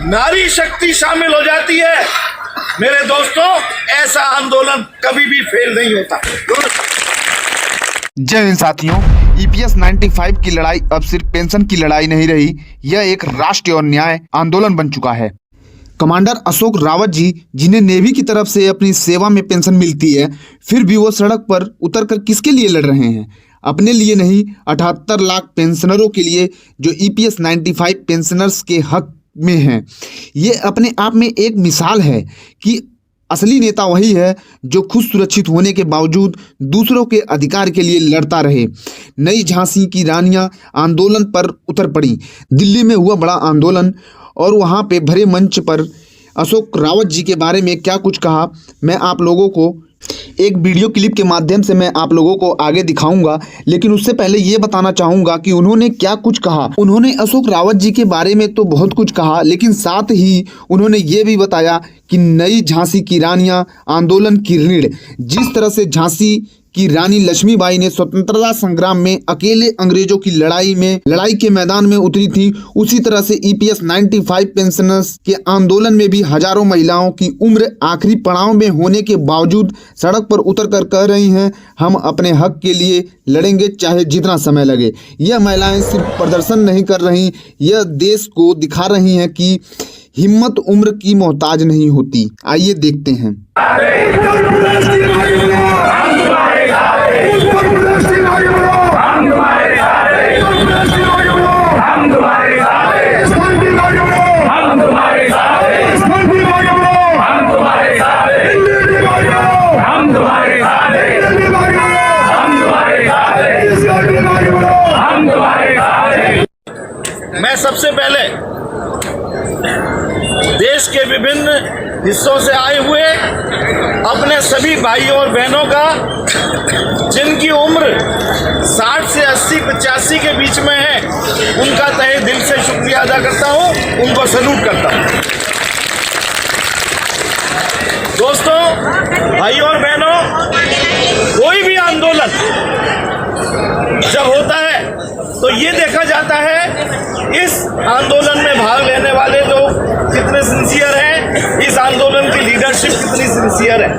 नारी शक्ति शामिल हो जाती है मेरे दोस्तों, ऐसा आंदोलन कभी भी फेल नहीं होता। जय हिंद साथियों। ईपीएस 95 की लड़ाई अब सिर्फ पेंशन की लड़ाई नहीं रही, यह एक राष्ट्रीय और न्याय आंदोलन बन चुका है। कमांडर अशोक रावत जी, जिन्हें नेवी की तरफ से अपनी सेवा में पेंशन मिलती है, फिर भी वो सड़क पर उतरकर किसके लिए लड़ रहे हैं? अपने लिए नहीं, 78 लाख पेंशनरों के लिए जो ईपीएस 95 पेंशनर्स के हक में हैं। ये अपने आप में एक मिसाल है कि असली नेता वही है जो खुद सुरक्षित होने के बावजूद दूसरों के अधिकार के लिए लड़ता रहे। नई झांसी की रानियां आंदोलन पर उतर पड़ी। दिल्ली में हुआ बड़ा आंदोलन और वहां पे भरे मंच पर अशोक रावत जी के बारे में क्या कुछ कहा, मैं आप लोगों को एक वीडियो क्लिप के माध्यम से मैं आप लोगों को आगे दिखाऊंगा। लेकिन उससे पहले ये बताना चाहूँगा कि उन्होंने क्या कुछ कहा। उन्होंने अशोक रावत जी के बारे में तो बहुत कुछ कहा, लेकिन साथ ही उन्होंने ये भी बताया कि नई झांसी की रानियां आंदोलन की रीढ़, जिस तरह से झांसी की रानी लक्ष्मीबाई ने स्वतंत्रता संग्राम में अकेले अंग्रेजों की लड़ाई के मैदान में उतरी थी, उसी तरह से ईपीएस 95 पेंशनर्स के आंदोलन में भी हजारों महिलाओं की उम्र आखिरी पड़ाव में होने के बावजूद सड़क पर उतर कर कह रही हैं, हम अपने हक के लिए लड़ेंगे चाहे जितना समय लगे। यह महिलाएं सिर्फ प्रदर्शन नहीं कर रही, यह देश को दिखा रही हैं कि हिम्मत उम्र की मोहताज नहीं होती। आइए देखते हैं। मैं सबसे पहले देश के विभिन्न हिस्सों से आए हुए अपने सभी भाइयों और बहनों का, जिनकी उम्र 60 से 80 85 के बीच में है, उनका तहे दिल से शुक्रिया अदा करता हूं, उनको सैल्यूट करता हूं। दोस्तों, भाइयों और बहनों, कोई भी आंदोलन जब होता है तो ये देखा जाता है इस आंदोलन में भाग लेने वाले लोग कितने सिंसियर हैं, इस आंदोलन की लीडरशिप कितनी सिंसियर है।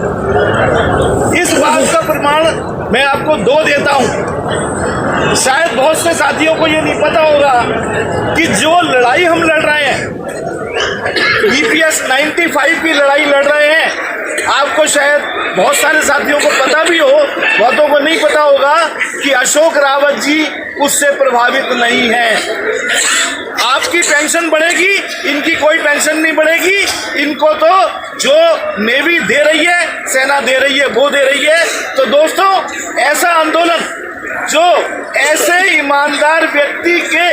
इस बात का प्रमाण मैं आपको दो देता हूं। शायद बहुत से साथियों को ये नहीं पता होगा कि जो लड़ाई हम लड़ रहे हैं, ईपीएस 95 की लड़ाई लड़ रहे हैं, आपको शायद बहुत सारे साथियों को पता भी हो, बहुतों को नहीं पता होगा कि अशोक रावत जी उससे प्रभावित नहीं है। आपकी पेंशन बढ़ेगी, इनकी कोई पेंशन नहीं बढ़ेगी। इनको तो जो नेवी दे रही है, सेना दे रही है, वो दे रही है। तो दोस्तों, ऐसा आंदोलन जो ऐसे ईमानदार व्यक्ति के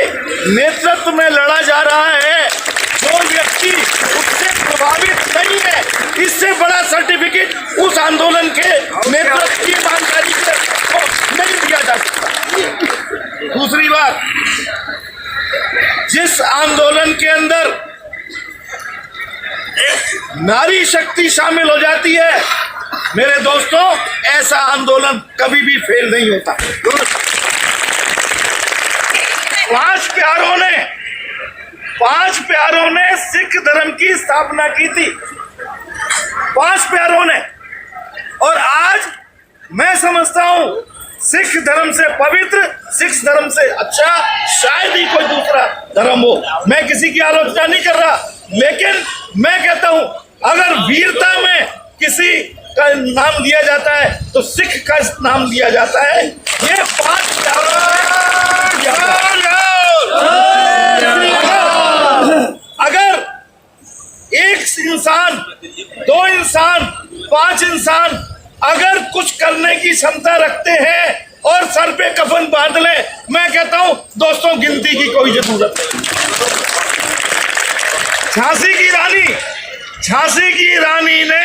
नेतृत्व में लड़ा जा रहा है, जो व्यक्ति उससे प्रभावित नहीं है, इससे बड़ा सर्टिफिकेट उस आंदोलन के नेतृत्व की ईमानदारी को नहीं दिया जा सकता। दूसरी बात, जिस आंदोलन के अंदर नारी शक्ति शामिल हो जाती है मेरे दोस्तों, ऐसा आंदोलन कभी भी फेल नहीं होता। पांच प्यारों ने सिख धर्म की स्थापना की थी, 5 प्यारों ने। और आज मैं समझता हूं सिख धर्म से पवित्र, सिख धर्म से अच्छा शायद ही कोई दूसरा धर्म हो। मैं किसी की आलोचना नहीं कर रहा, लेकिन मैं कहता हूं अगर वीरता में किसी का नाम लिया जाता है तो सिख का नाम लिया जाता है। ये 5 अगर एक इंसान, 2 इंसान, 5 इंसान अगर कुछ करने की क्षमता रखते हैं और सर पे कफन बांध ले, मैं कहता हूं दोस्तों, गिनती की कोई जरूरत नहीं। झांसी की रानी ने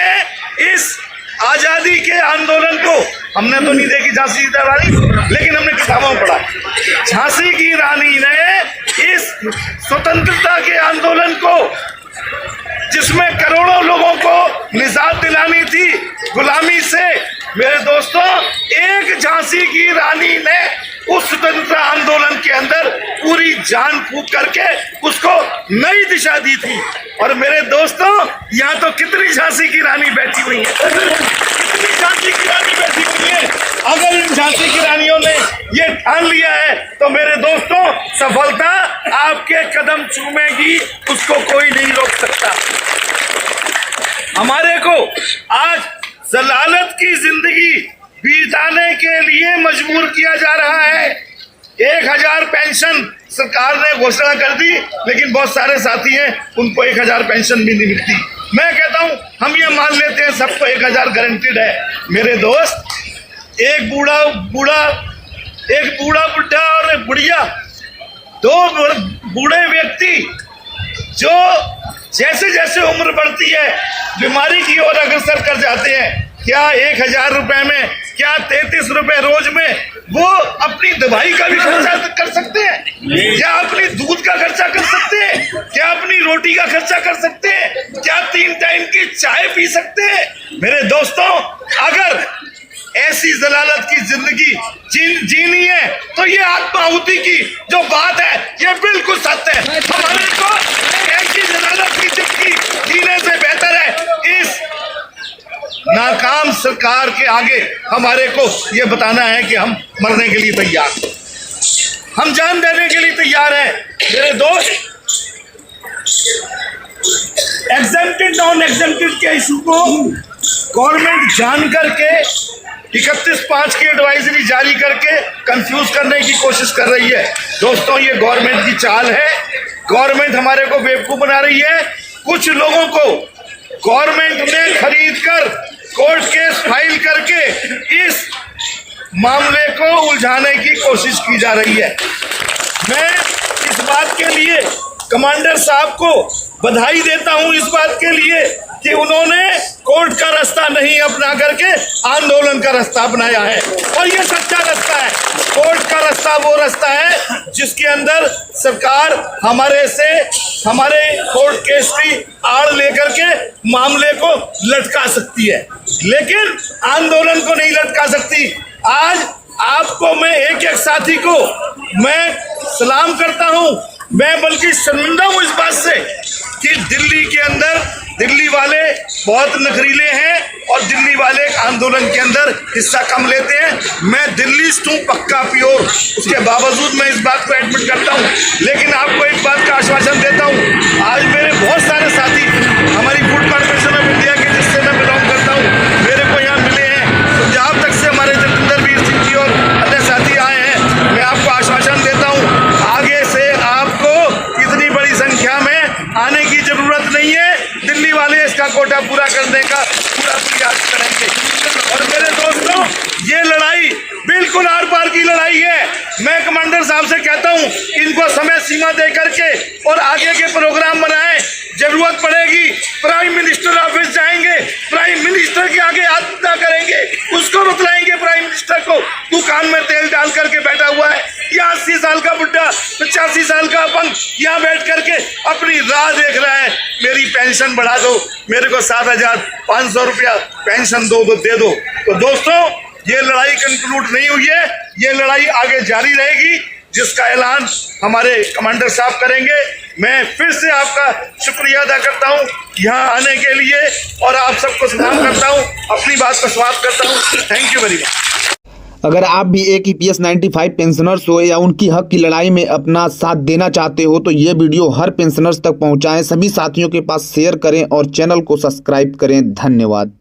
इस आजादी के आंदोलन को, हमने तो नहीं देखी झांसी की रानी, लेकिन हमने किताबों में पढ़ा, झांसी की रानी ने इस स्वतंत्रता के आंदोलन को, जिसमें करोड़ों लोगों को निजात दिलानी थी गुलामी से, मेरे दोस्तों, एक झांसी की रानी ने उस स्वतंत्रता आंदोलन के अंदर पूरी जान फूंक करके उसको नई दिशा दी थी। और मेरे दोस्तों, यहाँ तो कितनी झांसी की रानी बैठी हुई है, कितनी झांसी की रानी बैठी हुई है। अगर इन झांसी की रानियों ने ये ठान लिया है तो मेरे दोस्तों, सफलता आपके कदम चूमेगी, उसको कोई नहीं रोक सकता। हमारे को आज जलालत की जिंदगी बिताने के लिए मजबूर किया जा रहा है। 1000 पेंशन सरकार ने घोषणा कर दी, लेकिन बहुत सारे साथी हैं उनको 1000 पेंशन भी नहीं मिलती। मैं कहता हूं हम ये मान लेते हैं सबको 1000 गारंटीड है। मेरे दोस्त, एक बूढ़ा बुढ़ा और एक बुढ़िया, दो बूढ़े व्यक्ति जो जैसे जैसे उम्र बढ़ती है बीमारी की ओर अग्रसर कर जाते हैं। क्या 1000 रुपए में, क्या 33 रुपए रोज में वो अपनी दवाई का भी खर्चा कर सकते हैं? क्या अपनी दूध का खर्चा कर सकते हैं? क्या अपनी रोटी का खर्चा कर सकते हैं? क्या 3 टाइम की चाय पी सकते हैं? मेरे दोस्तों, अगर ऐसी जलालत की जिंदगी जीनी है तो ये आत्माहुति की जो बात है ये बिल्कुल सत्य है। हमारे को ऐसी जलालत की जिंदगी जीने से बेहतर है इस नाकाम सरकार के आगे हमारे को ये बताना है कि हम मरने के लिए तैयार, हम जान देने के लिए तैयार हैं। मेरे दोस्त, एग्जेम्प्टेड नॉन एग्जेम्प्टेड के इशू को गवर्नमेंट जान करके 31/5 की एडवाइजरी जारी करके कंफ्यूज करने की कोशिश कर रही है। दोस्तों, ये गवर्नमेंट की चाल है। गवर्नमेंट हमारे को बेवकूफ बना रही है। कुछ लोगों को गवर्नमेंट ने खरीद कर कोर्ट केस फाइल करके इस मामले को उलझाने की कोशिश की जा रही है। मैं इस बात के लिए कमांडर साहब को बधाई देता हूं, इस बात के लिए कि उन्होंने कोर्ट का रास्ता नहीं अपना करके आंदोलन का रास्ता अपनाया है। और ये सच्चा रास्ता है। कोर्ट का रास्ता वो रास्ता है जिसके अंदर सरकार हमारे कोर्ट केस की आड़ लेकर के मामले को लटका सकती है, लेकिन आंदोलन को नहीं लटका सकती। आज आपको मैं एक एक साथी को मैं सलाम करता हूं। मैं बल्कि शर्मिंदा हूं इस बात से कि दिल्ली के अंदर दिल्ली वाले बहुत नखरीले हैं और दिल्ली वाले आंदोलन के अंदर हिस्सा कम लेते हैं। मैं दिल्लीस्ट हूँ, पक्का प्योर, उसके बावजूद मैं इस बात को एडमिट करता हूँ। लेकिन आपको एक बात का आश्वासन देता हूँ, आज मेरे बहुत सारे साथी हमारी फूड कॉर्पोरेशन ऑफ इंडिया के जिससे मैं बिलोंग करता हूँ मेरे को यहाँ मिले हैं। पंजाब तक से हमारे जतिंदर वीर सिंह जी और अन्य साथी आए हैं। मैं आपको आश्वासन देता हूँ, आगे से आपको इतनी बड़ी संख्या में आने की जरूरत नहीं है। दिल्ली वाले इसका कोटा पूरा करने का पूरा प्रयास करेंगे। और मेरे दोस्तों, ये लड़ाई बिल्कुल आर पार की लड़ाई है। मैं कमांडर साहब से कहता हूं, इनको समय सीमा दे करके और आगे के प्रोग्राम बनाएं। जरूरत पड़ेगी प्राइम मिनिस्टर ऑफिस जाएंगे, प्राइम मिनिस्टर के आगे आत्महत्या करेंगे, उसको बतलाएंगे प्राइम मिनिस्टर को तू कान में तेल डाल करके बैठा हुआ है। या 80 साल का बुढ़ा, 85 साल का अपंग यहाँ बैठ करके अपनी राह देख रहा है, मेरी पेंशन बढ़ा दो, मेरे को 7500 रुपया पेंशन दो, दे दो। तो दोस्तों, ये लड़ाई कंक्लूड नहीं हुई है, ये लड़ाई आगे जारी रहेगी, जिसका ऐलान हमारे कमांडर साहब करेंगे। मैं फिर से आपका शुक्रिया अदा करता हूं यहाँ आने के लिए और आप सबको सलाम करता हूं, अपनी बात को समाप्त करता हूं। Thank you very much. अगर आप भी एक EPS 95 पेंशनर्स हो या उनकी हक की लड़ाई में अपना साथ देना चाहते हो तो ये वीडियो हर पेंशनर्स तक पहुंचाएं, सभी साथियों के पास शेयर करें और चैनल को सब्सक्राइब करें। धन्यवाद।